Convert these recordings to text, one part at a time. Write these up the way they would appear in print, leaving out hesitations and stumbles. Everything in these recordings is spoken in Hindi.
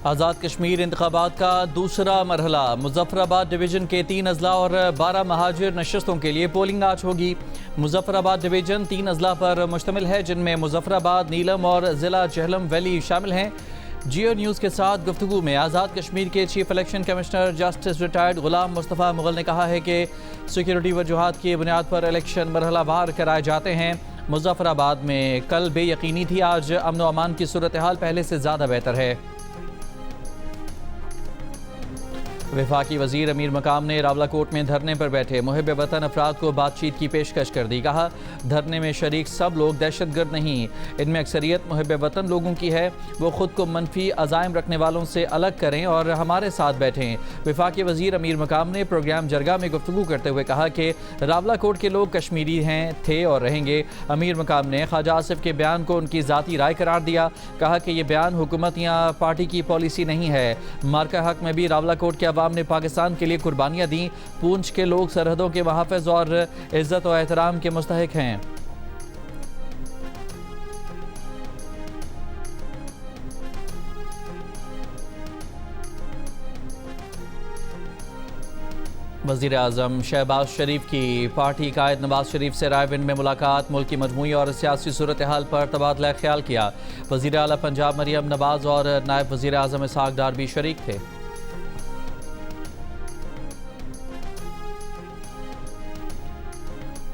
आज़ाद कश्मीर इंतखाबात का दूसरा मरहला। मुजफ्फराबाद डिवीज़न के 3 अजला और 12 महाजिर नशस्तों के लिए पोलिंग आज होगी। मुजफ्फराबाद डिवीज़न 3 अजला पर मुश्तमिल है, जिनमें मुजफ्फराबाद, नीलम और ज़िला जेहलम वैली शामिल हैं। जियो न्यूज़ के साथ गुफ्तगू में आज़ाद कश्मीर के chief election commissioner justice retired Ghulam Mustafa Mughal ने कहा है कि सिक्योरिटी वजूहात की बुनियाद पर इलेक्शन मरहलावार कराए जाते हैं। मुजफ्फराबाद में कल बेयकीनी थी, आज अमन व अमान की सूरत हाल पहले से ज़्यादा बेहतर है। वफाकी वजीर अमीर मकाम ने रावलाकोट में धरने पर बैठे मुहिब वतन अफराद को बातचीत की पेशकश कर दी। कहा, धरने में शरीक सब लोग दहशतगर्द नहीं, इनमें अक्सरियत मुहिब वतन लोगों की है। वो खुद को मनफी अज़ाइम रखने वालों से अलग करें और हमारे साथ बैठें। वफाकी वजीर अमीर मकाम ने प्रोग्राम जरगा में गुफ्तगू करते हुए कहा कि रावलाकोट के लोग कश्मीरी हैं, थे और रहेंगे। अमीर मकाम ने ख्वाजा आसिफ के बयान को उनकी ज़ाती राय करार दिया। कहा कि ये बयान हुकूमत या पार्टी की पॉलिसी नहीं है। मार्का हक में भी रावलाकोट के ने पाकिस्तान के लिए कुर्बानियां दी। पूंछ के लोग सरहदों के मुहाफ़िज़ और इज्जत और एहतराम के मुस्तहिक हैं। वज़ीर आज़म शहबाज शरीफ की पार्टी कायद नवाज शरीफ से रायविंड में मुलाकात। मुल्क की मजमूई और सियासी सूरत हाल पर तबादला ख्याल किया। वज़ीर आला पंजाब मरियम नवाज और नायब वज़ीर आज़म इसहाक डार भी शरीक थे।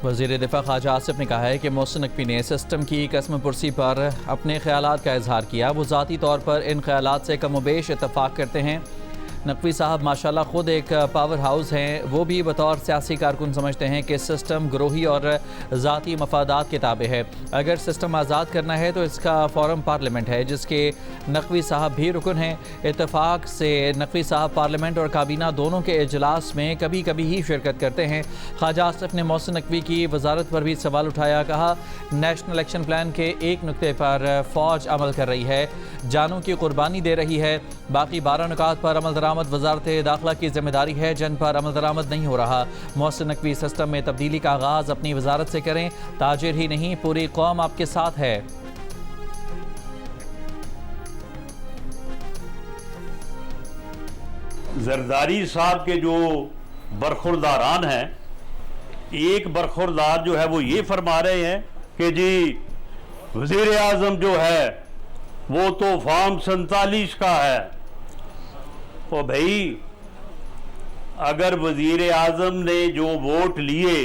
वज़ीर दिफा ख्वाजा आसिफ ने कहा है कि मोहसिन नकवी ने सिस्टम की कसम पुरसी पर अपने ख्यालात का इजहार किया। वो ज़ाती तौर पर इन ख्यालात से कमोबेश इत्तफाक करते हैं। नकवी साहब माशाल्लाह खुद एक पावर हाउस हैं। वो भी बतौर सियासी कारकुन समझते हैं कि सिस्टम ग्रोही और ज़ाती मफादात के ताबे है। अगर सिस्टम आज़ाद करना है तो इसका फ़ोरम पार्लियामेंट है, जिसके नकवी साहब भी रुकन हैं। इत्तफाक से नकवी साहब पार्लियामेंट और काबीना दोनों के इजलास में कभी कभी ही शिरकत करते हैं। ख्वाजा आसिफ ने मोहसिन नकवी की वजारत पर भी सवाल उठाया। कहा, नेशनल इलेक्शन प्लान के एक नुक्ते पर फ़ौज अमल कर रही है, जानों की कुर्बानी दे रही है। बाकी 12 नुकात पर अमल दरामद वजारत दाखिला की जिम्मेदारी है, जिन पर अमल दरामद नहीं हो रहा। मोहसिन नकवी सिस्टम में तब्दीली का आगाज अपनी वजारत से करें। ताजिर ही नहीं, पूरी कौम आपके साथ है। जरदारी साहब के जो बरखुरदारान हैं, एक बरखुरदार जो है वो ये फरमा रहे हैं कि जी वजीर आज़म जो है वो तो फॉर्म 47 का है। तो भाई, अगर वजीर आज़म ने जो वोट लिए,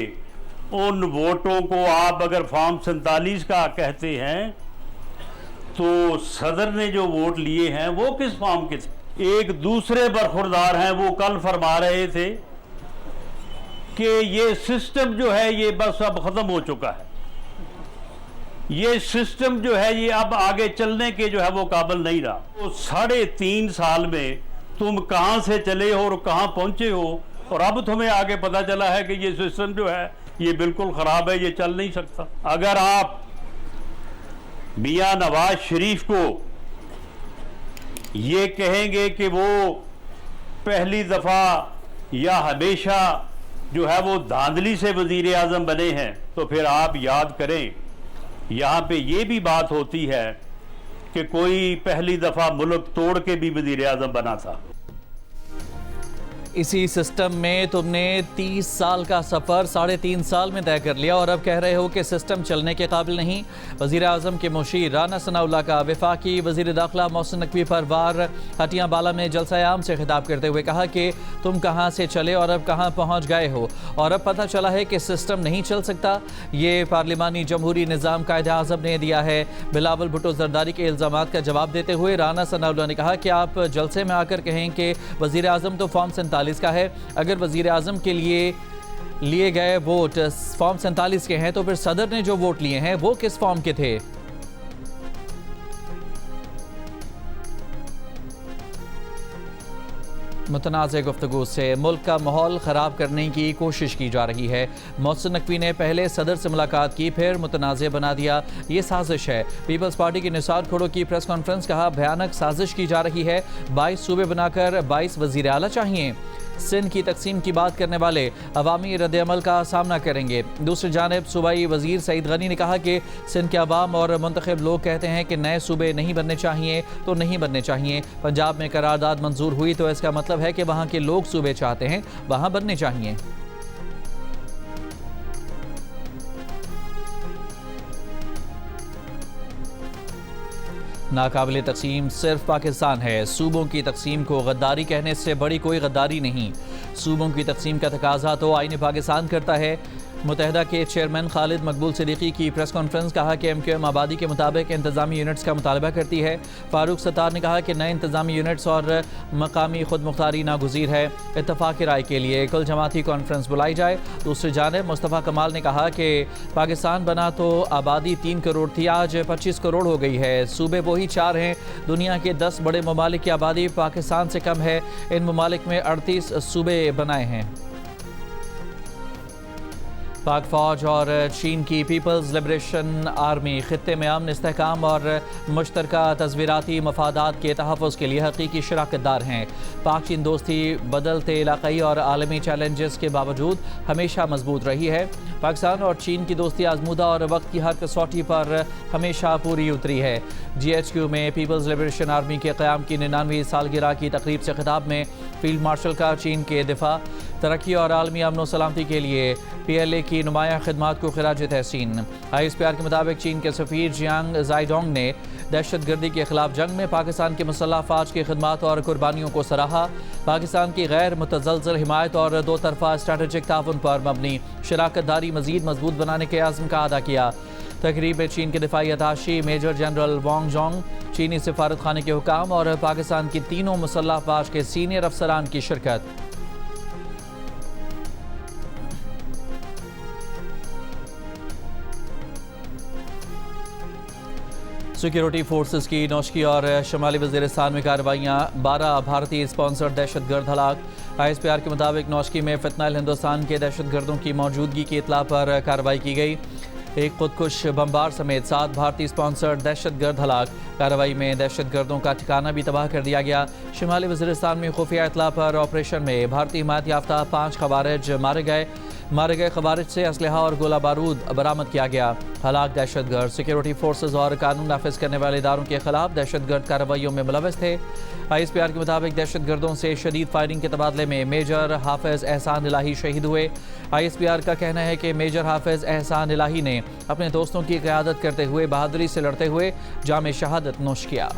उन वोटों को आप अगर फॉर्म 47 का कहते हैं, तो सदर ने जो वोट लिए हैं वो किस फॉर्म के थे? एक दूसरे बरखुरदार हैं, वो कल फरमा रहे थे कि ये सिस्टम जो है ये बस अब ख़त्म हो चुका है। ये सिस्टम जो है ये अब आगे चलने के जो है वो काबिल नहीं रहा। तो 3.5 साल में तुम कहां से चले हो और कहां पहुंचे हो, और अब तुम्हें आगे पता चला है कि ये सिस्टम जो है ये बिल्कुल ख़राब है, ये चल नहीं सकता। अगर आप मियां नवाज शरीफ को ये कहेंगे कि वो पहली दफ़ा या हमेशा जो है वो धांधली से वज़ीर आज़म बने हैं, तो फिर आप याद करें, यहाँ पे ये भी बात होती है कि कोई पहली दफ़ा मुल्क तोड़ के भी वज़ीर आज़म बना था। इसी सिस्टम में तुमने 30 साल का सफ़र 3.5 साल में तय कर लिया और अब कह रहे हो कि सिस्टम चलने के काबिल नहीं। वज़ीर आज़म के मुशीर राना सनाउल्लाह का वफाकी वज़ीर दाखिला मोहसिन नकवी पर वार हटियाँ बाला में जलसा आम से खिताब करते हुए कहा कि तुम कहाँ से चले और अब कहाँ पहुँच गए हो, और अब पता चला है कि सिस्टम नहीं चल सकता। ये पार्लिमानी जमहूरी निज़ाम कायदे आज़म ने दिया है। बिलावल भुट्टो जरदारी के इल्ज़ामात का जवाब देते हुए राना सनाउल्लाह ने कहा कि आप जलसे में आकर कहें कि वज़ीर आज़म तो फॉर्म 47 का है। अगर वजीर आज़म के लिए गए वोट फॉर्म 47 के हैं, तो फिर सदर ने जो वोट लिए हैं वो किस फॉर्म के थे? मुतनाज़ गुफ्तगू से मुल्क का माहौल ख़राब करने की कोशिश की जा रही है। मोहसिन नकवी ने पहले सदर से मुलाकात की, फिर मुतनाज़ बना दिया। ये साजिश है। पीपल्स पार्टी के निसार खोड़ो की प्रेस कॉन्फ्रेंस, कहा भयानक साजिश की जा रही है। 22 सूबे बनाकर 22 वज़ीर आला चाहिए। सिंध की तकसीम की बात करने वाले अवामी रद्द-ए-अमल का सामना करेंगे। दूसरी जानिब सूबाई वजीर सईद गनी ने कहा कि सिंध के अवाम और मुंतखब लोग कहते हैं कि नए सूबे नहीं बनने चाहिए तो नहीं बनने चाहिए। पंजाब में करारदाद मंजूर हुई तो इसका मतलब है कि वहाँ के लोग सूबे चाहते हैं, वहाँ बनने चाहिए। नाकाबिले तकसीम सिर्फ पाकिस्तान है। सूबों की तकसीम को गद्दारी कहने से बड़ी कोई गद्दारी नहीं। सूबों की तकसीम का तकाजा तो आईन पाकिस्तान करता है। मुत्तहदा के चेयरमैन खालिद मकबूल सिद्दीकी की प्रेस कॉन्फ्रेंस, कहा कि MQM आबादी के मुताबिक इंतजामी यूनिट्स का मुतालबा करती है। फारूक सत्तार ने कहा कि नए इंतजामी यूनिट्स और मकामी खुद मुख्तारी नागुज़ीर है। इत्तफाक राय के लिए कुल जमाती कॉन्फ्रेंस बुलाई जाए। दूसरी जानिब मुस्तफ़ा कमाल ने कहा कि पाकिस्तान बना तो आबादी 3 करोड़ थी, आज 25 करोड़ हो गई है। सूबे वही 4 हैं। दुनिया के 10 बड़े ममालिक की आबादी पाकिस्तान से कम है। इन ममालिक में 38 सूबे बनाए हैं। पाक फौज और चीन की पीपल्स लिबरेशन आर्मी खित्ते में अमन, इस्तेहकाम और मुश्तरका तज़वीराती मफादात के तहफ़्फ़ुज़ के लिए हकीकी शराकतदार हैं। पाक चीन दोस्ती बदलते इलाक़ाई और आलमी चैलेंजेस के बावजूद हमेशा मजबूत रही है। पाकिस्तान और चीन की दोस्ती आजमूदा और वक्त की हर कसौटी पर हमेशा पूरी उतरी है। GHQ में पीपल्स लिबरेशन आर्मी के क़याम की 99वीं सालगिरह की तकरीब से खिताब में फील्ड मार्शल का चीन के दिफा, तरक्की और आलमी अमन व सलामती के लिए PLA की नुमाया खिदमात को खिराज तहसीन। ISPR के मुताबिक चीन के सफ़ीर जियांग ज़ाइडोंग ने दहशतगर्दी के खिलाफ जंग में पाकिस्तान के मुसल्लह अफ़वाज की खिदमात और कुर्बानियों को सराहा। पाकिस्तान की गैर मुतज़लज़ल हिमायत और दो तरफ़ा स्ट्रैटेजिक ताउन पर मबनी शराकतदारी मज़ीद मजबूत बनाने के आज़म का अदा किया। तकरीब में चीन के दिफाई अताशी मेजर जनरल वांग जोंग, चीनी सिफारत खाने के हुकाम और पाकिस्तान की तीनों मुसल्लह अफ़वाज के सीनियर अफसरान की शिरकत। सिक्योरिटी फोर्सेस की नौशकी और शमाली वज़ीरिस्तान में कार्रवाइयाँ, 12 भारतीय स्पॉन्सर्ड दहशतगर्द हलाक। ISPR के मुताबिक नौशकी में फितनल हिंदुस्तान के दहशतगर्दों की मौजूदगी की इतला पर कार्रवाई की गई। एक खुदकुश बमबार समेत 7 भारतीय स्पॉन्सर्ड दहशतगर्द हलाक। कार्रवाई में दहशतगर्दों का ठिकाना भी तबाह कर दिया गया। शिमाली वज़ीरिस्तान में खुफिया इतला पर ऑपरेशन में भारतीय हिमायत याफ्ता 5 खवारिज मारे गए खवारिज से असलहा और गोला बारूद बरामद किया गया। हलाक दहशतगर्द सिक्योरिटी फोर्सेज और कानून नाफिज करने वाले इदारों के खिलाफ दहशतगर्द कार्रवाइयों में मुलव्वस थे। ISPR के मुताबिक दहशतगर्दों से शदीद फायरिंग के तबादले में मेजर हाफिज एहसान इलाही शहीद हुए। ISPR का कहना है कि मेजर हाफिज एहसान इलाही ने अपने दोस्तों की क़यादत करते हुए बहादुरी से लड़ते हुए जाम शहादत नोश किया।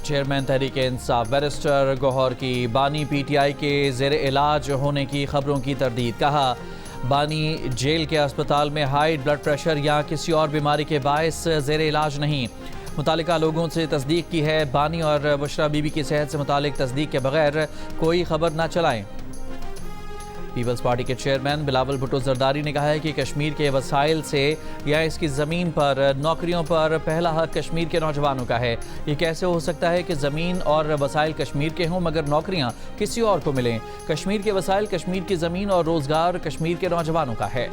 चेयरमैन तहरीक इंसाफ बैरिस्टर गौहर की बानी PTI के ज़ेर इलाज होने की खबरों की तरदीद। कहा बानी जेल के अस्पताल में हाई ब्लड प्रेशर या किसी और बीमारी के बायस ज़ेर इलाज नहीं। मुतालिका लोगों से तस्दीक की है। बानी और बुशरा बीबी की सेहत से मुतालिक तस्दीक के बगैर कोई खबर न चलाएं। पीपल्स पार्टी के चेयरमैन बिलावल भुट्टो जरदारी ने कहा है कि कश्मीर के वसाइल से या इसकी ज़मीन पर नौकरियों पर पहला हक कश्मीर के नौजवानों का है। ये कैसे हो सकता है कि ज़मीन और वसाइल कश्मीर के हों मगर नौकरियां किसी और को मिलें? कश्मीर के वसाइल, कश्मीर की ज़मीन और रोज़गार कश्मीर के नौजवानों का है।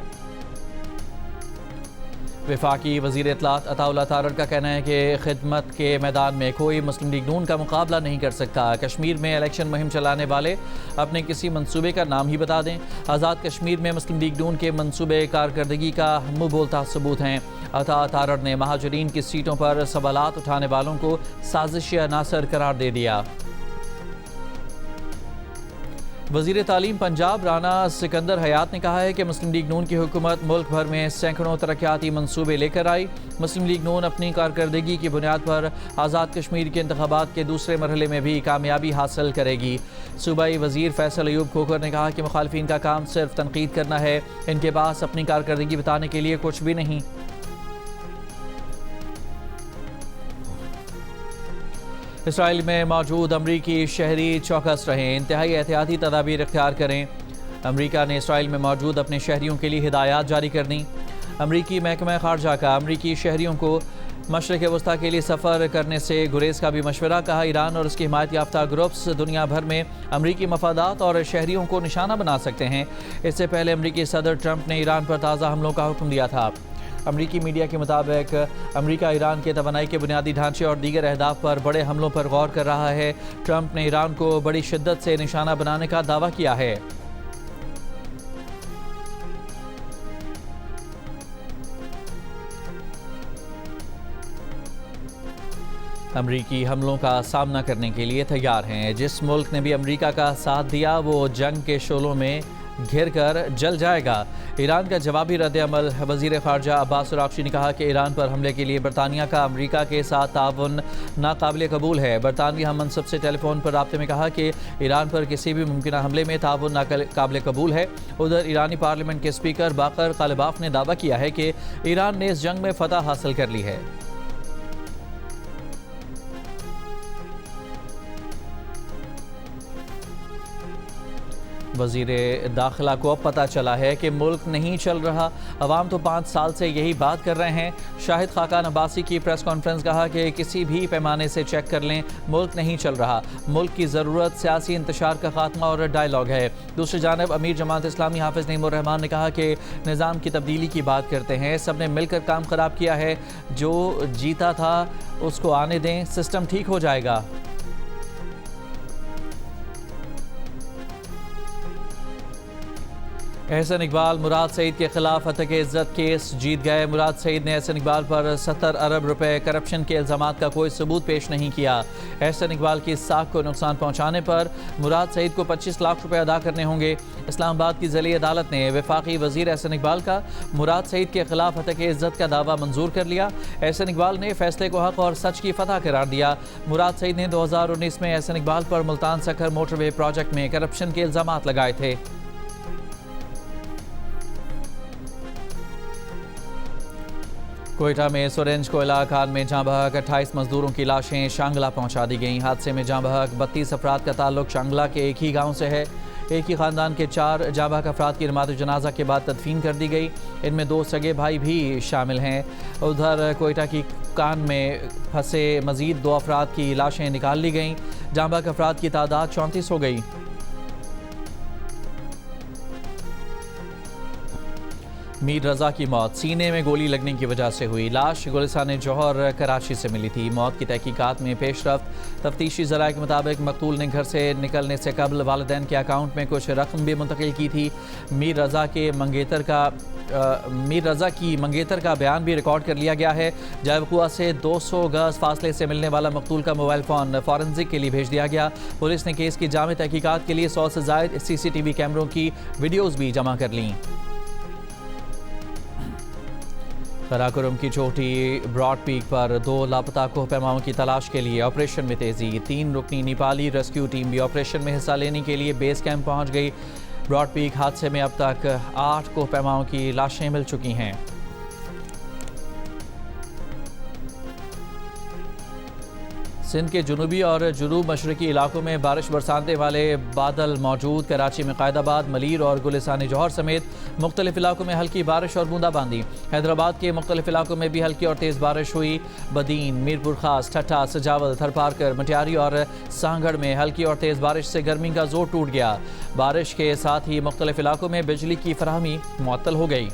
वफाकी वज़ीर इत्तलात अताउल्लाह तारड़ का कहना है कि खिदमत के मैदान में कोई मुस्लिम लीग नून का मुकाबला नहीं कर सकता। कश्मीर में इलेक्शन मुहिम चलाने वाले अपने किसी मंसूबे का नाम ही बता दें। आज़ाद कश्मीर में मुस्लिम लीग नून के मंसूबे कारकर्दगी का मुँह बोलता सबूत हैं। अता तारड़ ने महाजरीन की सीटों पर सवालात उठाने वालों को साजिशी अनासर करार दे दिया। वज़ीर तालीम पंजाब राना सिकंदर हयात ने कहा है कि मुस्लिम लीग नून की हुकूमत मुल्क भर में सैकड़ों तरक्याती मंसूबे लेकर आई। मुस्लिम लीग नून अपनी कारकर्दगी की बुनियाद पर आज़ाद कश्मीर के इंतखाबात के दूसरे मरहले में भी कामयाबी हासिल करेगी। सूबाई वज़ीर फैसल अयूब खोखर ने कहा कि मुखालफिन का काम सिर्फ तनकीद करना है, इनके पास अपनी कारकर्दगी बताने के लिए कुछ भी नहीं। इसराइल में मौजूद अमरीकी शहरी चौकस रहें, इंतहाई एहतियाती तदाबीर इख्तियार करें। अमरीका ने इसराइल में मौजूद अपने शहरियों के लिए हिदायत जारी कर दी। अमरीकी महकमा खारजा का अमरीकी शहरियों को मशरिक़ वस्ता के लिए सफ़र करने से गुरेज का भी मशवरा। कहा ईरान और उसकी हिमायत याफ्ता ग्रुप्स दुनिया भर में अमरीकी मफादात और शहरियों को निशाना बना सकते हैं। इससे पहले अमरीकी सदर ट्रंप ने ईरान पर ताज़ा हमलों का हुक्म दिया था। अमरीकी मीडिया के मुताबिक अमरीका ईरान के तवानाई के बुनियादी ढांचे और दीगर अहदाफ पर बड़े हमलों पर गौर कर रहा है। ट्रंप ने ईरान को बड़ी शिद्दत से निशाना बनाने का दावा किया है। अमरीकी हमलों का सामना करने के लिए तैयार हैं। जिस मुल्क ने भी अमरीका का साथ दिया वो जंग के शोलों में घिर कर जल जाएगा। ईरान का जवाबी रद्द-ए-अमल। वज़ीर ख़ारजा अब्बास अराग़ची ने कहा कि ईरान पर हमले के लिए बरतानिया का अमरीका के साथ ताउन नाकाबिल कबूल है। बरतानवी हम मनसब से टेलीफोन पर राब्ते में कहा कि ईरान पर किसी भी मुमकिन हमले में ताउन नाकाबिल कबूल है। उधर ईरानी पार्लियामेंट के स्पीकर बाकर कालिबाफ ने दावा किया है कि ईरान ने इस जंग में फतह हासिल कर ली है। वज़ीर दाखिला को अब पता चला है कि मुल्क नहीं चल रहा। अवाम तो 5 साल से यही बात कर रहे हैं। शाहिद खाकान अब्बासी की प्रेस कॉन्फ्रेंस। कहा कि किसी भी पैमाने से चेक कर लें, मुल्क नहीं चल रहा। मुल्क की ज़रूरत सियासी इंतशार का खात्मा और डायलॉग है। दूसरी जानब अमीर जमात इस्लामी हाफिज़ नईमुर रहमान ने कहा कि निज़ाम की तब्दीली की बात करते हैं। सब ने मिलकर काम ख़राब किया है। जो जीता था उसको आने दें, सिस्टम ठीक हो जाएगा। एहसन इकबाल मुराद सईद के खिलाफ हत्या के इज्जत केस जीत गए। मुराद सईद ने एहसन इकबाल पर 70 अरब रुपए करप्शन के इल्ज़ामात का कोई सबूत पेश नहीं किया। एहसन इकबाल की साख को नुकसान पहुंचाने पर मुराद सईद को 25 लाख रुपए अदा करने होंगे। इस्लामाबाद की ज़िली अदालत ने वफाकी वज़ीर एहसन इकबाल का मुराद सईद के खिलाफ हत्या के इज्जत का दावा मंजूर कर लिया। एहसन इकबाल ने फैसले को हक और सच की फतह करार दिया। मुराद सईद ने 2019 में एहसन इकबाल पर मुल्तान सखर मोटरवे प्रोजेक्ट में करप्शन के इल्ज़ामात लगाए थे। कोयटा में सोरेंज कोयला खान में जहाँ बहक 28 मजदूरों की लाशें शांगला पहुँचा दी गईं। हादसे में जहाँ बहक 32 अफराद का ताल्लुक शांगला के एक ही गांव से है। एक ही ख़ानदान के 4 जहाँ बहक अफराद की नमाज़ जनाजा के बाद तदफीन कर दी गई। इनमें 2 सगे भाई भी शामिल हैं। उधर कोयटा की कान में फंसे मज़ीद 2 अफराद की लाशें निकाल ली गईं। जहाँ बहक अफराद की तादाद 34 हो गई। मीर रज़ा की मौत सीने में गोली लगने की वजह से हुई। लाश गुलिस्तान जौहर कराची से मिली थी। मौत की तहकीकात में पेशरफ्त। तफ्तीशी ज़राए के मुताबिक मकतूल ने घर से निकलने से कबल वालिदैन के अकाउंट में कुछ रकम भी मुंतकिल की थी। मीर रज़ा की मंगेतर का बयान भी रिकॉर्ड कर लिया गया है। जायबकुआ से 200 गज फासले से मिलने वाला मकतूल का मोबाइल फ़ोन फॉरेंसिक के लिए भेज दिया गया। पुलिस ने केस की जामे तहकीकात के लिए 100 से ज़ायद CCTV कैमरों की वीडियोज़ भी जमा कर लीं। कराकोरम की चोटी ब्रॉड पीक पर 2 लापता कोहपैमाओं की तलाश के लिए ऑपरेशन में तेज़ी। 3 रुकनी नेपाली रेस्क्यू टीम भी ऑपरेशन में हिस्सा लेने के लिए बेस कैंप पहुंच गई। ब्रॉड पीक हादसे में अब तक 8 कोहपैमाओं की लाशें मिल चुकी हैं। सिंध के जुनूबी और जुनूब मशरकी इलाकों में बारिश बरसाने वाले बादल मौजूद। कराची में कायदाबाद, मलीर और गुलिस्तान जौहर समेत मुख्तलिफ इलाकों में हल्की बारिश और बूंदाबांदी। हैदराबाद के मुख्तलिफ इलाकों में भी हल्की और तेज़ बारिश हुई। बदीन, मीरपुर खास, ठट्ठा, सजावल, थरपारकर, मटियारी और सांगड़ में हल्की और तेज़ बारिश से गर्मी का जोर टूट गया। बारिश के साथ ही मुख्तलिफ इलाकों में बिजली की फराहमी मुअत्तल हो गई।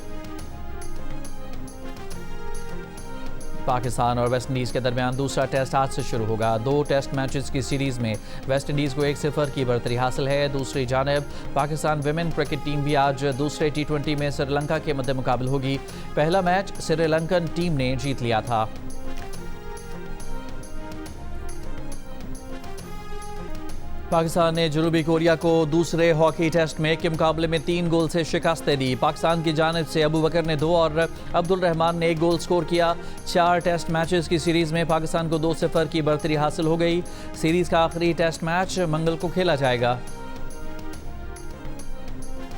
पाकिस्तान और वेस्ट इंडीज़ के दरमियान दूसरा टेस्ट आज से शुरू होगा। 2 टेस्ट मैचेस की सीरीज़ में वेस्ट इंडीज़ को 1-0 की बढ़तरी हासिल है। दूसरी जानब पाकिस्तान विमेन क्रिकेट टीम भी आज दूसरे T20 में श्रीलंका के मद्दे मुकाबल होगी। पहला मैच श्रीलंकन टीम ने जीत लिया था। पाकिस्तान ने जनूबी कोरिया को दूसरे हॉकी टेस्ट में के मुकाबले में 3 गोल से शिकस्त दे दी। पाकिस्तान की जानिब से अबू बकर ने 2 और अब्दुल रहमान ने 1 गोल स्कोर किया। 4 टेस्ट मैचेस की सीरीज़ में पाकिस्तान को 2-0 की बढ़तरी हासिल हो गई। सीरीज़ का आखिरी टेस्ट मैच मंगल को खेला जाएगा।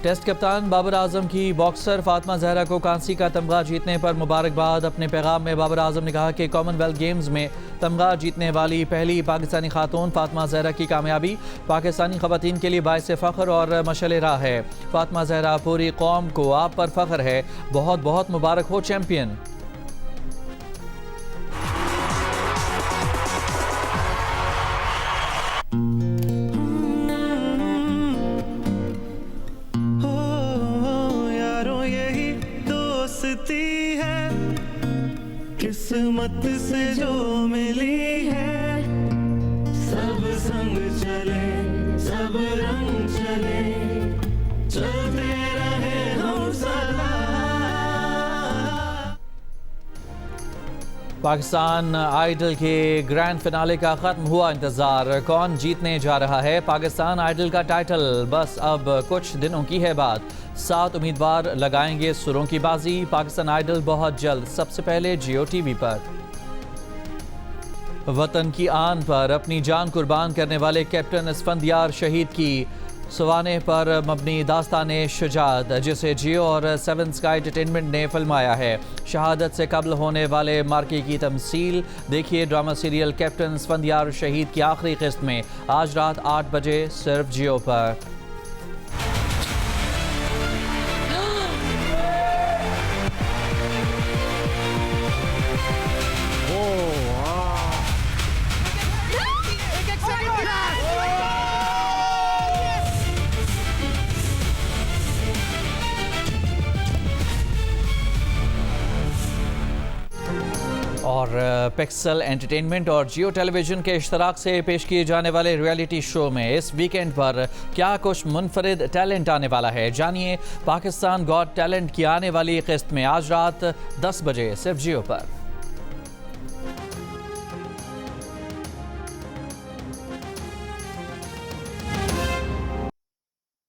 टेस्ट कप्तान बाबर आजम की बॉक्सर फातिमा जहरा को कांसी का तमगा जीतने पर मुबारकबाद। अपने पैगाम में बाबर आजम ने कहा कि कॉमनवेल्थ गेम्स में तमगा जीतने वाली पहली पाकिस्तानी खातून फातिमा जहरा की कामयाबी पाकिस्तानी खवातीन के लिए बाइस फ़ख्र और मशअल राह है। फातिमा जहरा पूरी कौम को आप पर फ़ख्र है। बहुत बहुत मुबारक हो चैम्पियन। से जो मिली है, सब संग चले, सब रंग चले, चलते रहे हम सदा। पाकिस्तान आइडल के ग्रैंड फिनाले का ख़त्म हुआ इंतज़ार। कौन जीतने जा रहा है पाकिस्तान आइडल का टाइटल? बस अब कुछ दिनों की है बात। 7 उम्मीदवार लगाएंगे सुरों की बाजी। पाकिस्तान आइडल बहुत जल्द, सबसे पहले जियो टीवी पर। वतन की आन पर अपनी जान कुर्बान करने वाले कैप्टन इस्फंदियार शहीद की सवाने पर मबनी दास्ताने शुजात, जिसे जियो और 7 स्काई एंटरटेनमेंट ने फिल्माया है। शहादत से कबल होने वाले मार्के की तमसील देखिए ड्रामा सीरियल कैप्टन इस्फंदियार शहीद की आखिरी किस्त में आज रात 8 बजे सिर्फ जियो पर। और पिक्सल एंटरटेनमेंट और जियो टेलीविजन के इश्तराक से पेश किए जाने वाले रियलिटी शो में इस वीकेंड पर क्या कुछ मुनफरिद टैलेंट आने वाला है, जानिए पाकिस्तान गॉट टैलेंट की आने वाली किस्त में आज रात 10 बजे सिर्फ जियो पर।